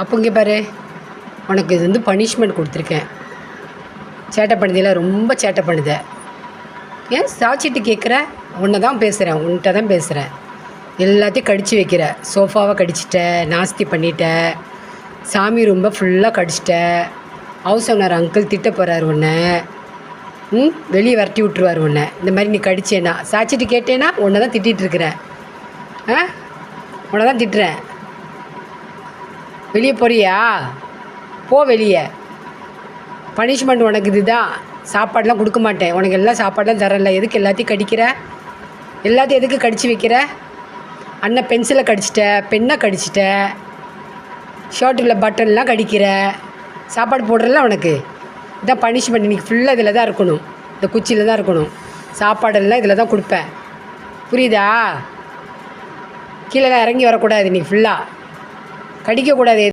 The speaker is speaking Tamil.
அப்போ இங்கே பாரு, உனக்கு இது வந்து பனிஷ்மெண்ட் கொடுத்துருக்கேன். சேட்டை பண்ணுதில்ல, ரொம்ப சேட்டை பண்ணுத. ஏன் சாச்சிட்டு கேட்குற? உன்னை தான் பேசுகிறேன், உன்கிட்ட தான் பேசுகிறேன். எல்லாத்தையும் கடிச்சு வைக்கிற. சோஃபாவை கடிச்சிட்ட, நாஸ்தி பண்ணிட்ட, சாமி ரூம்பை ஃபுல்லாக கடிச்சிட்ட. ஹவுஸ் ஓனர் அங்கிள் திட்ட போகிறார் உன்னை. வெளியே விரட்டி விட்ருவார் உன்னை. இந்த மாதிரி நீ கடிச்சேன்னா, சாச்சிட்டு கேட்டேன்னா உன்னை தான் திட்டிகிட்டு இருக்கிறேன். உன்னை தான் திட்டுறேன். வெளியே போறியா? போ வெளியே. பனிஷ்மெண்ட் உனக்கு இதுதான். சாப்பாடெலாம் கொடுக்க மாட்டேன் உனக்கு. எல்லாம் சாப்பாடெலாம் தரல. எதுக்கு எல்லாத்தையும் கடிக்கிற? எல்லாத்தையும் எதுக்கு கடிச்சு வைக்கிற? அண்ணன் பென்சிலை கடிச்சிட்ட, பெண்ணை கடிச்சிட்ட, ஷர்ட்டில் பட்டன்லாம் கடிக்கிற. சாப்பாடு போடுறல உனக்கு. இதான் பனிஷ்மெண்ட். இன்றைக்கி ஃபுல்லாக இதில் தான் இருக்கணும். இந்த குச்சியில் தான் இருக்கணும். சாப்பாடெல்லாம் இதில் தான் கொடுப்பேன். புரியுதா? கீழே இறங்கி வரக்கூடாது. இன்றைக்கி ஃபுல்லாக கடிக்கக்கூடாது.